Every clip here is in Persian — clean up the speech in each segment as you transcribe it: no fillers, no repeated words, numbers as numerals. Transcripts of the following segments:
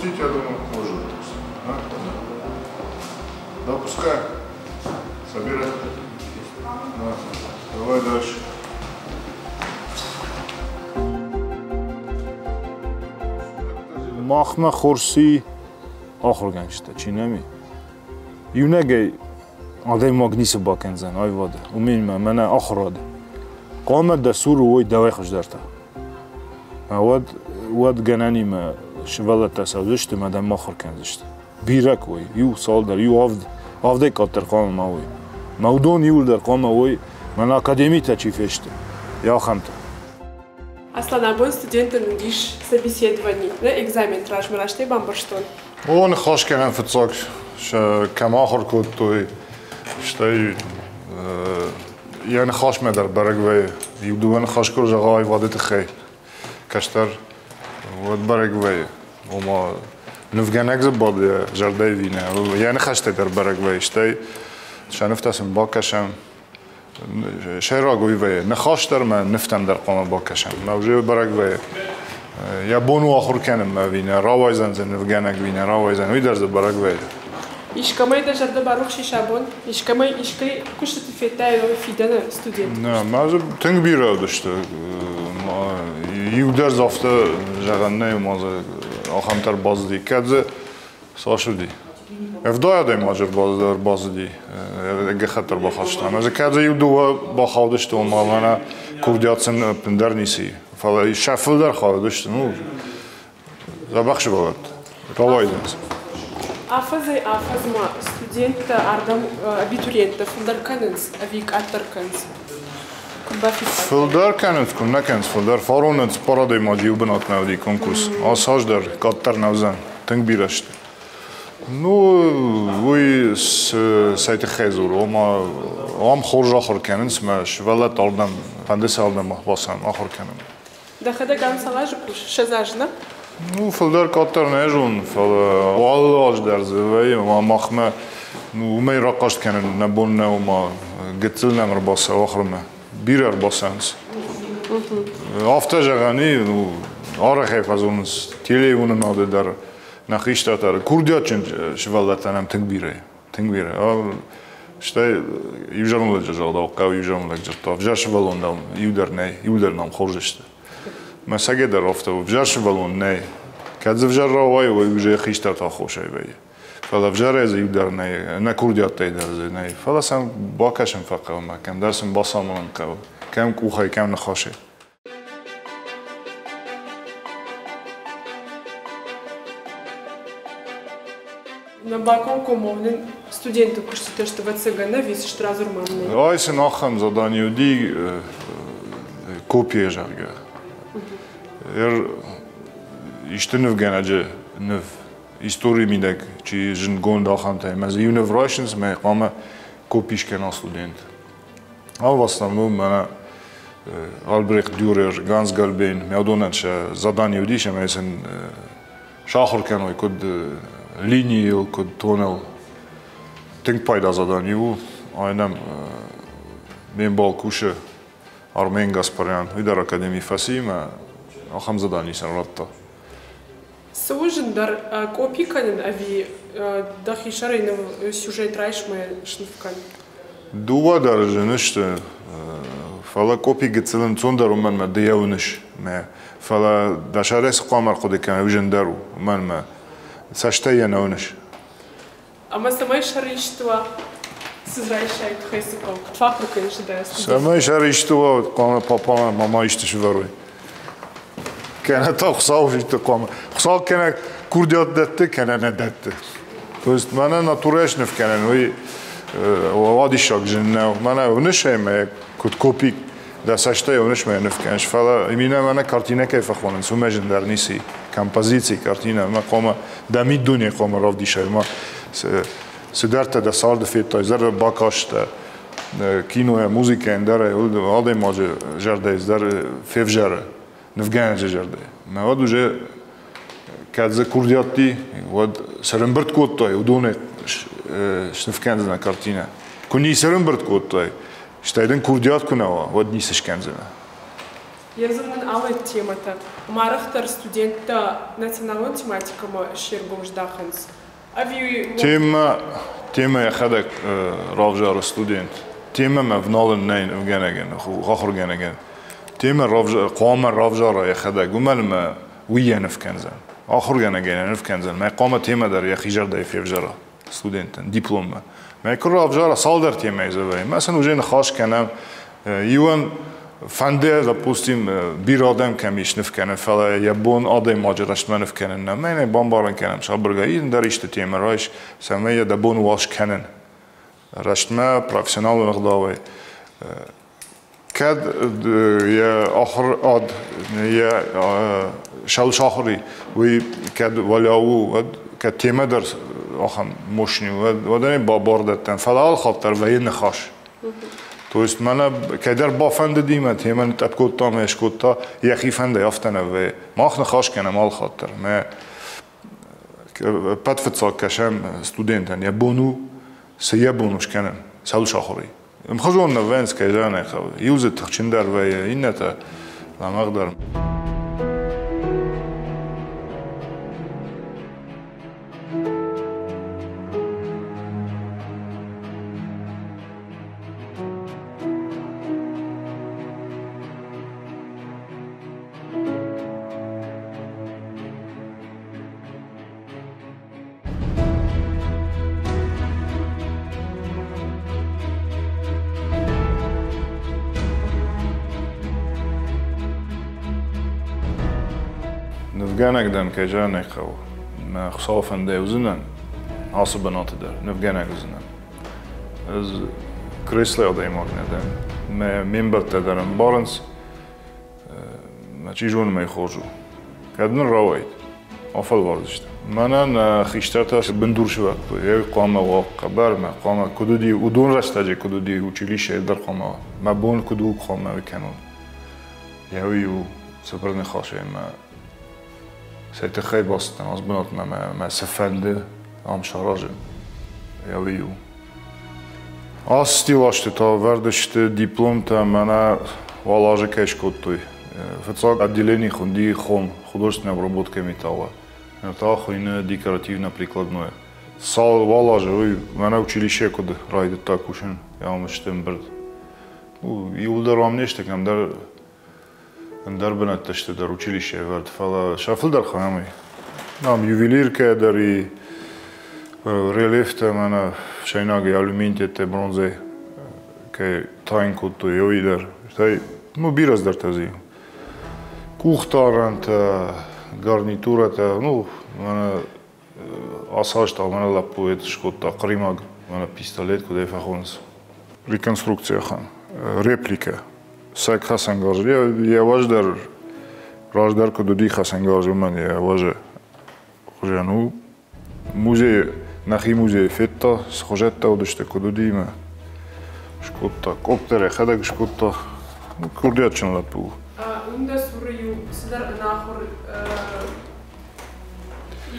запустить, я думаю, может. Да, пускай. Собирай. Давай дальше. Махма Хорси охорганшта, чинами. Юнеге адай магниса бакензан, ай вода. Умин мана охрод. قامت دستور وی دوای خوش درتا. واد گنانی ما شوالت تصادشت مدام مخور کنزشت. بیرک وی یو سال در یو آفده کاتر قام ما وی. مودون یول در قام وی من академии تچیفشت. یا خمت. Aslan abi studentın iş собеседований, ne экзамен тражмырашты бамбарштон. Он хош کنم فتساک کم آخر کود توی شتای یعنی خاش می در برگوی یودوان خاش کر جغای وادت خی کشتر ود برگوی و ما نفگنگ زباد جرده وینه یعنی خشته در برگوی شتای شنفت اسم با کشم شهر گوی وی نخاش در من نفتم در قام با کشم موجه برگوی یا بونو آخر کنم ما وینه راویزن زن نفگنگ وینه راویزن وی در ز برگوی İşkamay da jarda baruk şişabon, işkamay işkay kuştu fetay ve fidana student. Ne, mazı tünk bir oldu işte. Yudar zafta jaganne mazı axamtar bazdı. Kadze saşudi. Evdaya da mazı bazdı. Ege xatar baxashtan. Az kadze yudu baxavdıştı olmalana kurdiyatsın pender nisi. Falan şafıldar xavdıştı. Nu. Zabaxşı balat. Ravaydınız. Afazı ma student ardam abituriyent fundar kanens avik atarkans. Fundar kanens kunna kans fundar faronens paraday maji ubanat navdi konkurs. Asajder kattar navzan tünk biraşt. Nu uy sayte khazur ama am khorja khor kanens ma shvalat aldam pandes aldam basam akhor kanen. Daxada gam salaj push shazajna. Ну, филдер катер нежун, والله درز وی ما مخمه ومی رقاش کنن نبون نه و ما قتل نمر باس آخر ما بیرر باسنس. آفته جگانی و آره خیف از اونس تیلی اون ناده در نخیشته تر کردیات چند شوالت نم تنگ بیره. شته یوجرم لجزا داوقا یوجرم لجزا وجرش والون دام یودر نام خورجشته. ما سعی در رفته و وجرش والون نه کدز وجر راوی و وجه خیشتر تا خوشه بیه فلا وجر از یودر نه نکردیات تیدرز نه فلا سم باکشم فقط ما کم درسم باسامون کم کوخای کم نخاشه На балкон комовнен студенты курсите что в цыгана вис штразурманный. Ай се нахам задание ди копия жарга. İşte növgenece növ истории midek чи жин гондахам tay maz universities me qama kopishken student. Al в основном mana Albrecht Dürer ganz galben me adonat zadanie udisha mesen шахоркен ой код линии код тоннел тинг пайда заданию айнам мен бал куше Armen Gasparyan Vidar Akademi Fasima ахам задание сарратта. Сужендар копиканен ави дахишарейнов сюжет райшме шнифкан. Дува даржа неште фала копи гецелен цондар уман ма деявниш ма фала дашарес qamar qodekam вижендару уман ма саштая науниш. Ама самай шариштва сызрайшайт хесиков. Фахруканиш да. Самай шариштва qamar papa mama iştişvaroy. كانت أخصاو في تقام أخصاو كان كرديات دت كان ندت بس ما أنا ناتوريش نف كان وي وادي شاك جنة ما أنا ونشة ما كنت كوبي ده ساشتة ونش ما نف كانش فلا يمينا ما أنا كارتينا كيف أخوان سوما جندر نيسي كامبازيتي كارتينا ما قام دامي الدنيا قام راف دي شيء ما سدرت ده صار ده في تايزر باكاش ده كينو موسيقى عندره هذا ما جرده إزدر فيفجره نفگان جرده. ما ودو جه کدز کردیاتی ود سرمبرد کوتای ودونه شنفکان زنا کارتینا. کنی سرمبرد کوتای. شتایدن کردیات کنه ود نیسش کن زنا. Язынның алы тематы. Марықтар студентті националын тематикамы шергоғждақыныз. Тема я хадак равжар студент. Тема ما в نالن نين وجناجن خاخر جناجن. تما قام равжара я хадак ومال ويا نفكنزن. آخر جناجن نفكنزن. ما قام تما در يا خيجر ده في равжара студент диплом. ما يكون равжара سال در تما يزوي. مثلا وجين خاش كنام يوان فنده допустим بیرادم کمیش نفکنه فلا یبون آدم ماجرش من نفکنه نه من بامبارن کنم شابرگایی در اشت تیم رایش سمیه دبون واش کنن رشتما پروفسیونال مقداوی کد یا آخر آد یا شالش آخری وی کد ولیاو کد تیم در آخم مشنی و دنی بابار دادن فلا خاطر وی نخاش تو است من کدر بافند دیمه تیمن تبکوتا مشکوتا یخی فنده یافتنه و ماخ نخاش کنم مال خاطر ما پد فتساق کشم استودنتن یا بونو سیه بونوش کنم سالش آخری مخزون نوینس که جانه خو یوزت تخچندر و این نتا لامقدر نفجانك دم كجانك خو ما خصافن ده وزنن عصب بنات ده نفجانك وزنن از كريسلي أضيع ماكنا ده ما منبر تدرن بارنس ما تيجون ما يخرجوا كدن الروايد أفضل واردشت مانا خيشتاتا بندور شو يا قامة وقبر ما قامة كدودي ودون رشتاجي كدودي وچيليش در قامة ما بون كدو قامة وكانون ياويو سپرن خاشه ما سيت خي باستن از بنات ما سفنده ام شاراجه ياويو استيلاشت تا وردشت диплом та мана валаже кешкотой фцак отделение хунди хом художественная обработка металла это хуйня декоративно-прикладное сал валаже ой мана училище код райда так ушен я мыштым бир и ударам неште кам در بنتشت در училище ورد فلا شافل در خانمی نام ювелир که داری رلیفت من شیناگی алюминтия те бронзе که تاین کتو یوی در تای ну بیرز در تازی кухтаран та гарнитура та ну من асаш та من лапует шкот та кримаг من пистолет куда фахонс реконструкция хан реплика سگ خسنگار یا واج در راج در کدودی خسنگار من یا واج خوشانو موزه نخی موزه فتا سخوجت تا ودشته کدودی ما شکوتا کوپتر خدک شکوتا کردیات چن لپو اونده سوریو سدر ناخور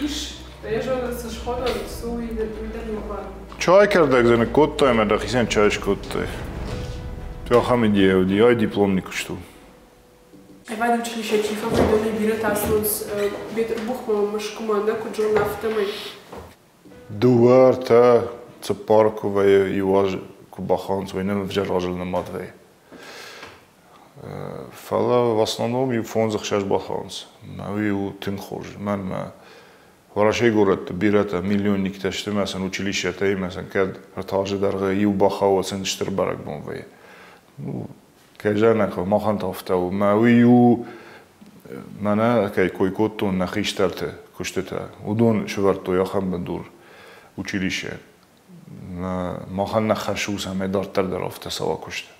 ایش یجان سشخودا سوی در یوبان چای کردک زن کوتا ما دخیسن چایش کوتا تو همین دیای دیپلم نکشتم. Evade училище Чифа придумали бират асунс бетер бухма мышкуманда куджун нафтамай. Дуар та цепарковая и важ кубахан свойным в жаражельно матвей. Фала в основном и фон захшаш баханс. Мави у тинхож. Ман ма ورشی گورد بیرت میلیون نیکتشته مثلا училище تا مثلا کد رتاج درگه یو باخا و سندشتر برگ بونوی. كجانا ما خانت أفتاو ما ويو منا كي كويكوتو نخيشترته كشتته ودون شوارتو يا خم بندور училище ما خان نخشوس هم دارتر در أفتا سوا كشته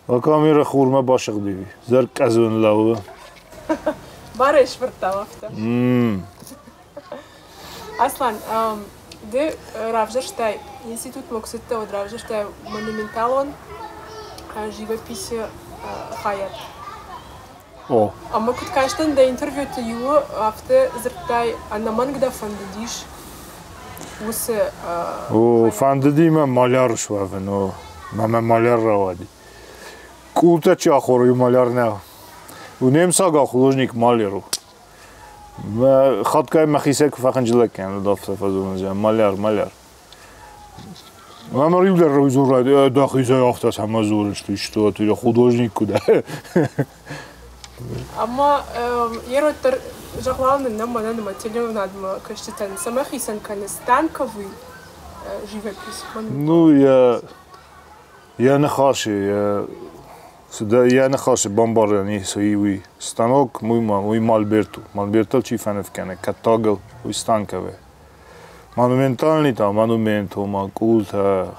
وكاميرا خورما باشق ديبي زرق أزون لاوه بارش برتا أفتا Аслан, де равжаштай институт моксетта от равжаштай монументалон живописи хаят. О. Ама кут каштан да интервюта ю афте зртай анаман гда фандидиш. وسه وفنددي ما ماليار شوافه نو ما ماليار روادي كولتا چه آخوری ماليار نه و نمساق خلوجنيك ماليرو ما خاطكاي مخيسك فخنجلك يعني دافت فازون ماليار ما مريبلر روزون راي داخيزه يافتاس همه زورش تو تو خودوجنيك كده اما يروتر جغوان نما نما تليون ادم كشتن سمخي سن كان станковый живопись. Ну я нахаши я нахаши бомбардани соиви станок мой Мольберту чи фаневкане катагл уй станкове. Монументальный там монумент ма культа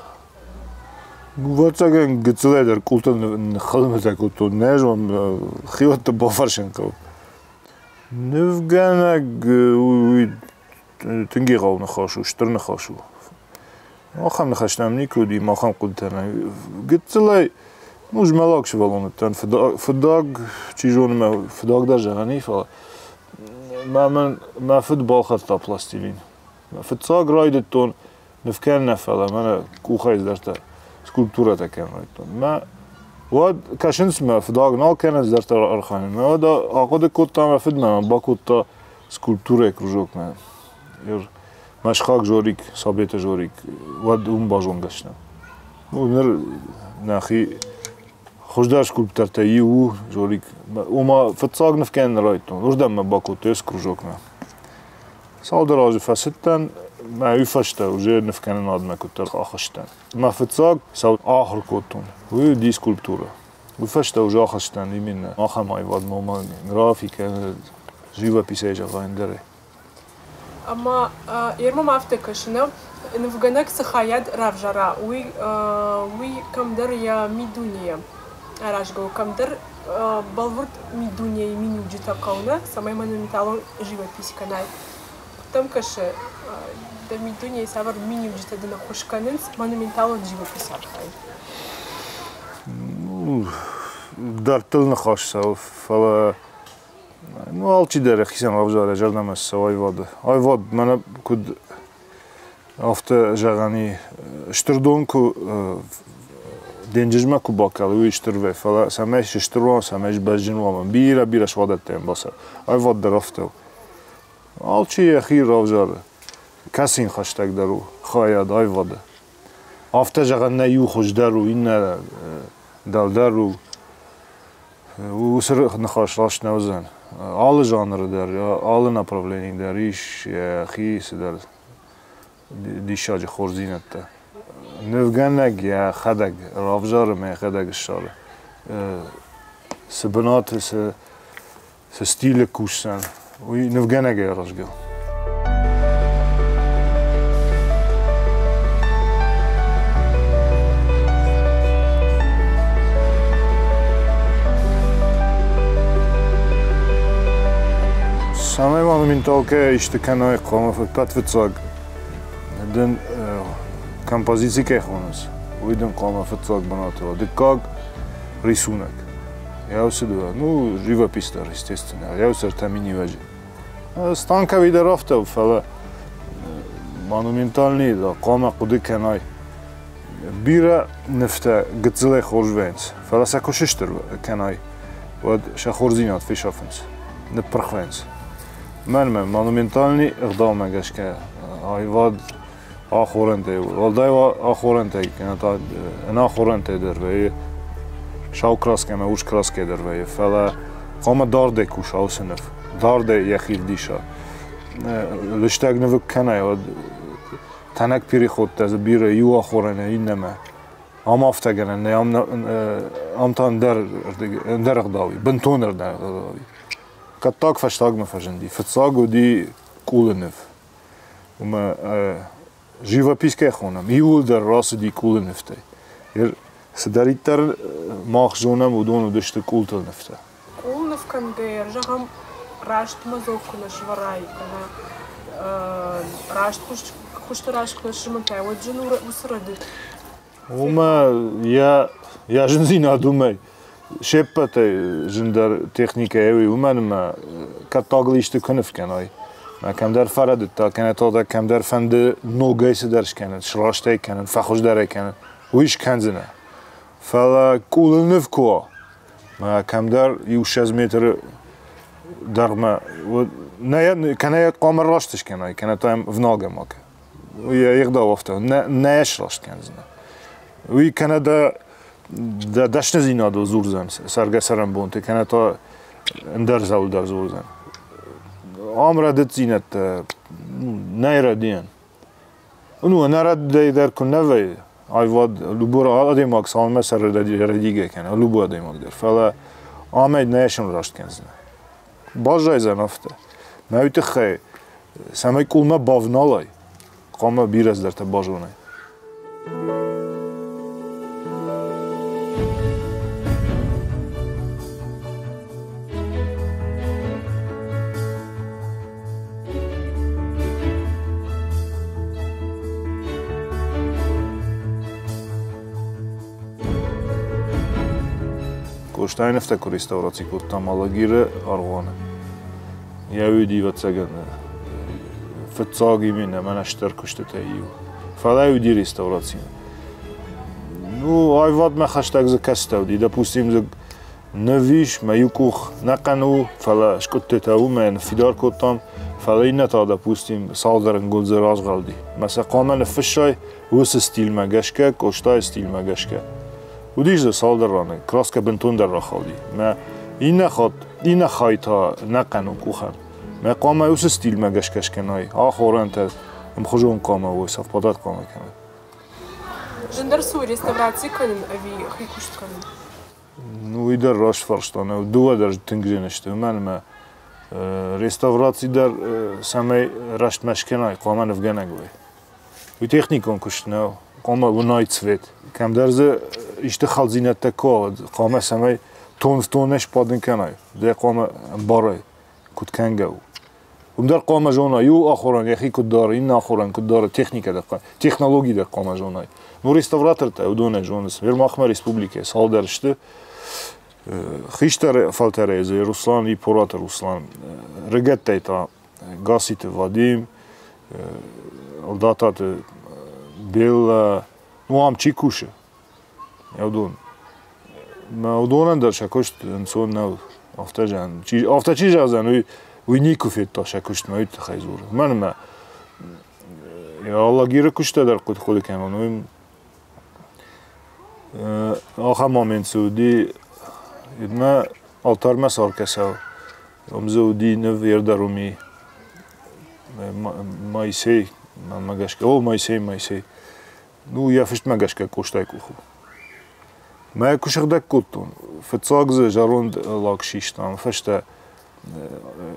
Вацаген гцледер культан халмета культу нежом хиват бофаршенко. Невганаг тингигал нахашу, штыр нахашу. Ахам нахаштам никуди, махам культана. Гцлай мужмалак швалонтан фдаг чижон ма фдаг даже ганифа. ما فوتبال خط بلاستيلين. فتصاق رايدتون نفكان نفلا ما كوخايز درتا سكولبتورا تكن رايدتون ما واد كاشنس ما فداق نال كان درتا ارخاني ما واد اقود كوتا ما فدنا باكوتا سكولبتورا كروجوك ما ير مشخاق جوريك صابيت جوريك واد باجون گشتن ونر ناخي خوشدار سكولبترتا يو جوريك وما فتصاق نفكان رايدتون وجدم باكوتا سكروجوك ما صادر فستن ما يفشتا وجه نفكان نادم كتر آخشتن ما فتساق صار آخر كوتون ودي سكولبتورا وفشتا وجه آخشتن يمين آخر ما يواد موما غرافيكا جيوا بيساجا غايندري اما يرمو ما افتكشنا نفغنك سخايد رافجرا وي كم در يا ميدونيا راشغو كم در بالورد ميدونيا منو جتا قونا самой монументалон живопись канай там каше да мидуния савар минимум жита да нахушканенс монументалон живопись архай. Дартыл нахашса фала ну алчи дер хисам авжара жардамас айвад мана куд афта жагани штырдонку денжижма кубакал уй штырве фала самеш штырван самеш бажинван бира швадаттен баса айвад дер афта алчи ахир авжара касин хаштаг дару хаяд айвада афта жаганна ю хождару инна далдару уср нахашлаш навзан all жанры дар all направления дар иш ахи сидар дишаج хорзинатта невганаг я хадаг равжар ме хадаг шар сбнат с стиле кушсан уй невганаг я разгал Самый монументалка иште канай қома патвицаг ден композиции кехонас уйден қома фицаг банатова декаг рисунок я усидва ну живопись естественно я усер тамини ваджи станка видерафта фала монументальный да қома қуди канай бира нефта гцле хожвенс фала сакошиштер канай вад шахорзинат фишафенс не прхвенс من مونومنتالني اقدام گشکه آیواد آخورنده ولدای آخورنده کنه انا آخورنده در وی شاو کراس که موش کراس که در وی فلا قام دارده کوش آسنف دارده یخیل دیشا لشتاگ نوک کنه و تنک پیری خود از بیره یو آخورنه این نمه ام آفتگنه نه ام تان در اقداوی بنتونر در اقداوی كتاك فشتاق ما فجندي فتساقو دي كولنف وما живопись كيخونم يول در راس دي كولنف تاي ير سداريتر ماخ جونم ودون ودشت كولتل نفتا كولنف كان غير جاهم راشت مزوكو نشوراي كنا راشت خشت راشت نشمنتاي وجنو وسردت وما يا جنزينا دومي شپته جندر تکنیک اوی و من ما کتاگلیشته کنف کنای ما كم در فرد تا کنه تا در کم در فند نوگیس درش کنه شراشته کنه فخوش داره کنه ویش کنزنه فلا کول نفکوا ما کم در یو 6 متر در ما نه کنه قام راستش کنه کنه تا هم وناگه ماکه و یقدا وفته نه راست کنزنه وی کنه دا دشت زینا دو زور زن سرگه سرم بونته کنه تا اندر زول در زور زن آمرا دت زینت نیره دیان اونو نرد در کنه وی آیواد لوبورا آدم اکس آمه سر ردیگه کنه لوبو آدم اک در فعلا آمد نیشون راست کنزنه باز رای زن افته مویت خی سمی کلمه باونالای قامه بیرز در تا باجونه Koštaj nefte ko restauraci kod tamalagire arvane. Ja üdi vatsegen фецаги мине мене штъркущата ию. Фала üdi restauraci. Ну, айвад ме хаштаг за кастауди, допустим за навиш, ме юкух накану, фала шкоттетау мен фидар коттам, фала инната допустим салдарен гол за разгалди. Mesela qamen fışay, vısı stil megeşke, koştay stil megeşke. Udijde saldarane, kraska bentun der rakhaldi. Me inne khayta naqanu kuxan. Me qama us stil megeşkeş kenay. Axorant em khojun qama و saf padat qama kenay. Jëndërsu restauraci kënën evi khikusht kënën? Ну идер раш фарштане, дуа дер тингженеште. Мен me restauraci der samay rasht meshkenay, qama nevgenagwe. U техникон куштнау. Qama vunay цвет. Kam derze işte xalzinette ko, qama samay tonesh padin kenay. De qama baray kut kangau. Umdar qama jona yu akhoran yaxi kut dar, in akhoran kut dar texnika da texnologi da qama jona. Nu restaurator ta udone jonas. Vermachma Respublike saldar işte xishtar faltereze Ruslan i porata Ruslan. Regatta ta gasit Vadim aldatat bil nu am çikușe. Eudon. Ma Eudonan dar şakoşt în son aftajan. Aftaçi jazan u niku fet ta şakoşt ma ut khayzur. Man ma ya Allah gire kuşta der qut khod keman. Axa moment sudi idma altar masar kasa. Omzudi nev yerdarumi. Maisei magaşka. O maisei. Ну, я фишт магашка коштай куху. Ма кушагдак коттун. Фецагзе жаронд лакшиш там. Фешта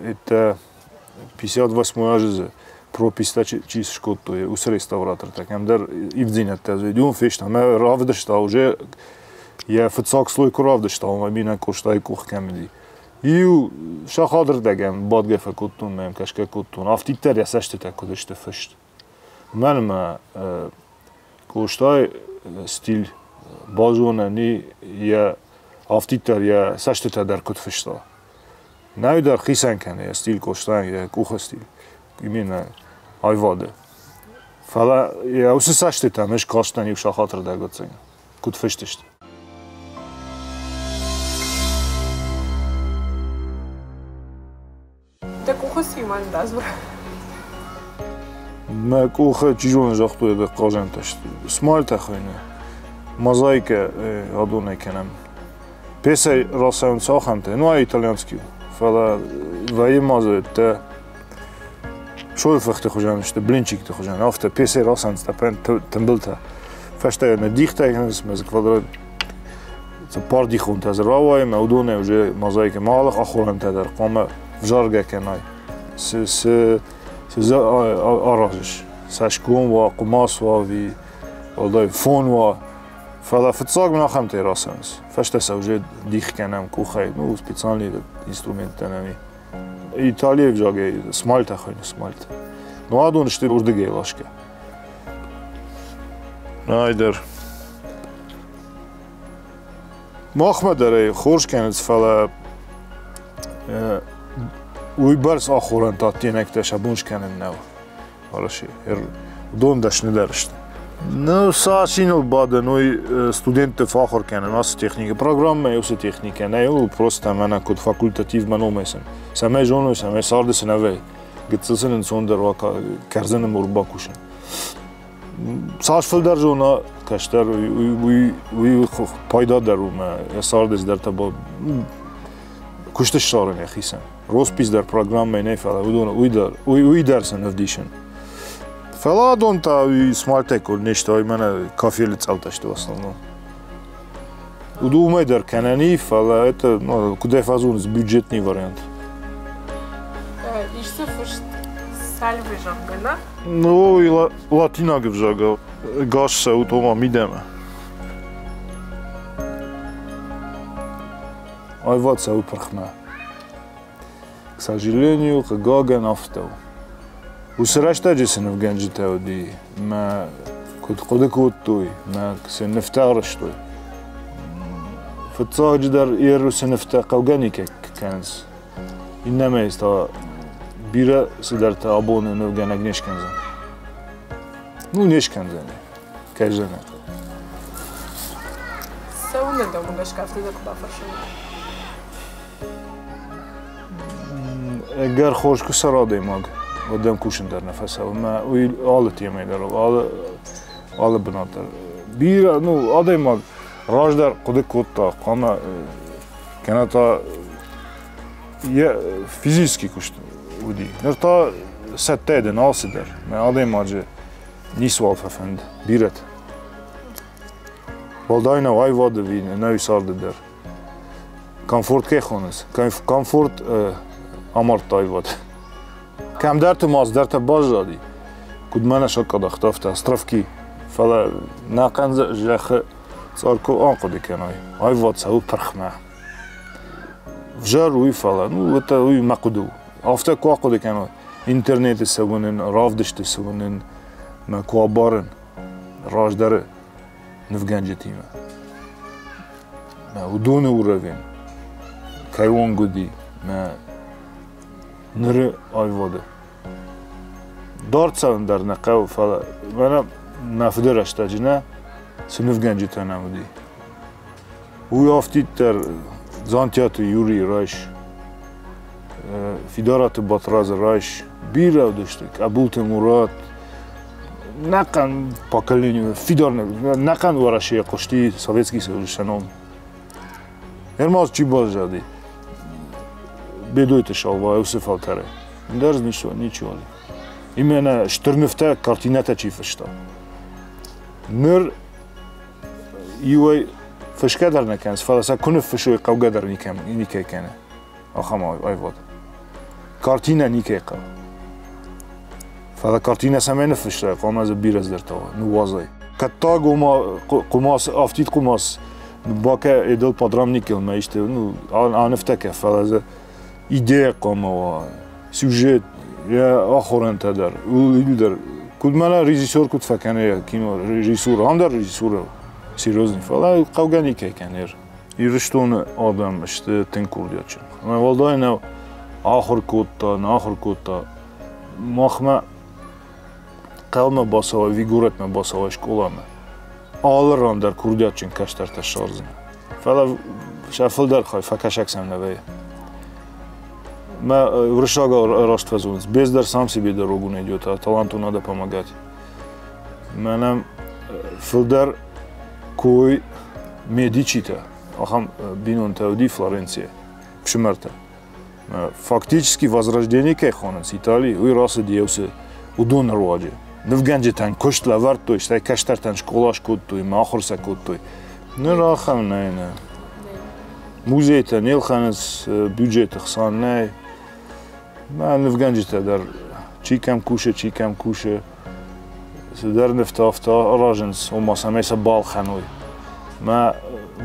это 58 ажзе прописта чиз шкотто е ус реставратор такам дар ивдзинат тазедун фешта. Ма равдашта уже я фецаг слой равдашта, ма бина коштай кух камди. Иу шахадр дагам бадгафа коттун мем кашка коттун. Афтитер я саштета кодеште фешт. Манма Koştay stil bazonani ya aftitar ya saçta der kut fışta. Ne der xisen kan ya stil koştay ya kuxa stil. Imina ayvade. Fala ya us saçta meş kastan yuk şahatır da gotsen. Kut fışta işte. Te kuxa siman dazvur. ما کوخه چیزون جاختوی به قاجن تشت. اسمال تخوینه. مزایکه آدونه کنم. پیسه راسون ساخن ته. نوع ایتالیانسکی. فلا وای مازه ته. شوی فخت خوجانشته. بلینچیک ته خوجان. افته پیسه راسون ستپن تنبل ته. فشته ندیخته کنس مز کوادرات. پاردی خون ته. راوای مودونه وجه مزایکه مالخ آخورن ته در قامه وجارگه کنای. Size arajış. Saçkun var, kumas var, ve fon var. Fala fıtsag mı nakam te rasans. Fashta savje dih kanam kuxay. No specialni instrumenten ami. İtalya vjage smalta khoyn smalta. No adon işte urda gelaşka. Nayder. Mahmedere xoş kanıt fala ويبرس آخر أنت تينك تشابونش كان النو ولا شيء دون داش ندرشت نو ساشينو بعد نوي ستودنت فاخر كان ناس تكنيك بروجرام ما يوس تكنيك أنا يو بروست أنا كنت فاكولتاتيف منو مثلا سامي جونو سامي صار سنوي قد سنن سوندر وكا كرزن مرباكوشن ساش فلدر جونا كشتر وي پایدار دروم صار در تبا کشتش شارن يا خيسن روز بيس در برنامج مينه فلا ودون وي درسن افديشن فلا دون تا سمارتك ونشتاي من كافي اللي تصلتشت اصلا ودو در كاناني فلا это куда фазун с бюджетный вариант İşte fışt salve jangana. Ну и латина гвжага гаш утома мидема Айват са упрхна. К сожалению, Гаген автов. وسرشتا جسن في جنجي تودي ما كنت قدك وطوي ما سنفتغرش توي فتصاج در إيرو سنفتق وجاني كانز إنما يستا بيرا سدرت أبون إنه جانا نيش كنزن نو نيش كنزن كجنا سونا دوم باش كافي دك بافرشين اگر خوش که سراده ماگ و دم کوشن در نفسه و ما وی آل تیمی در آل بنات در بیر نو آده ماگ راج در قده کوتا قانا کنه تا یه فیزیسکی کشت بودی نر تا سته ده ناسی در من آده ماجه نیسوال ففند بیرت والداینا وای واده وین نوی سارده در کامفورت که خونس کامفورت امارت تایواد کم درت ماز درت باز دادی کد من شکر دختافت استرافکی فلا ناقنز جخ صاركو آنقدی کنای آیواد سو پرخمه وجار وی فلا نو وتا وی مقدو آفته کو آنقدی کنای اینترنت سوونن رافدشت سوونن ما کوابارن راج داره نفگنجتیمه ما ودون وروین کایوان گودی ما نره آیواده دارت سوون در نقاو فلا من نفده رشته جنه سنف گنجی تنمودی او یافتید در زانتیات یوری رایش فیدارات باتراز رایش بیره داشتک ابولت مراد نقن پاکلینی فیدار نقن ورشی قشتی سوویتسکی سویشنام هرماز چی باز جدی بدویت شالوا اوسف التره درز نیچو علی ایمانه شترنفته کارتینته چی فشتا نر یوی فشکه در نکنس فلسه کنه فشوی قوگه در نیکه کنه آخام آیواد کارتینه نیکه قو فلا کارتینه سمه نفشته قام از بیرز در تاوه نوازه کتا قماس آفتید قماس باکه ایدل پادرام نیکل میشته آنفته که فلسه ایده قام و سوژه یا آخورن تدر او در کد من ریزیسور کد فکنه کینو ریزیسور هم در ریزیسور سیروزنی فلا قوگه نیکه کنه ایرشتون آدم اشته تن کردیا چون من والدای نو آخر کتا ماخمه قلمه باسا و ویگورت باسا و شکولامه آل ران در کردیا چون کشتر تشارزنه فلا شفل در خواهی فکشک سم نویه ما връщага раст фазунец. Без дар сам себе дорогу найдет, а таланту надо помогать. Менам филдар кой медичита, ахам бинон тауди Флоренция, в Шимарта. Фактически возрождение кайхонец Италии, уй раса диевсе удон руаджи. Невганджетан коштла варт той, штай каштартан школаш код той, махорса код той. Не рахам не. Музейта нелханец бюджет хсан не. ما نفگنجته در چی کم کوشه در نفتا راجنس و ما سمیس بال خنوی ما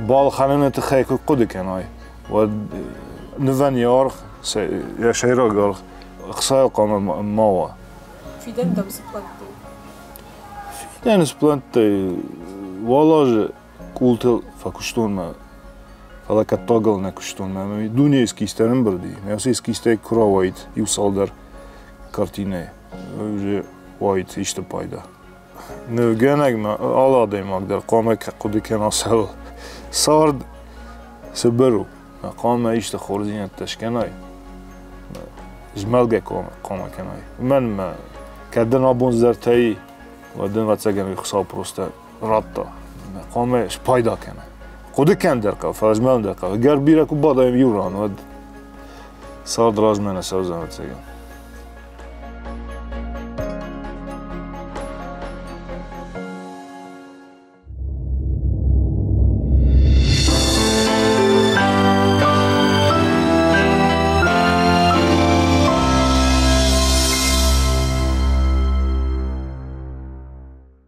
بال خنونه تخیک قد کنای و نوان یار یا شیرا گار خسای قام ماوا فیدن دم سپلانتی فیدن سپلانتی والاج کولتل فکشتون ما Hela ka toggle nekuşton me dunje iskisтерim birdi. Mesela iskiste kuravayt yusalder kartine. Öyle vayt işte payda. Ne genel aladayım agder qamek qudiken asal. Sard seberu. Qama işte xorziyat tashkanay. Jmalga qama kanay. Men kadden abon zertay ودن واتساقن خصاب پروسته رابطه قامش پایدا کنه خود کن درکا فرجمن درکا گر بیره کو بادا یوران ود سال دراز منه سوزن واتساقن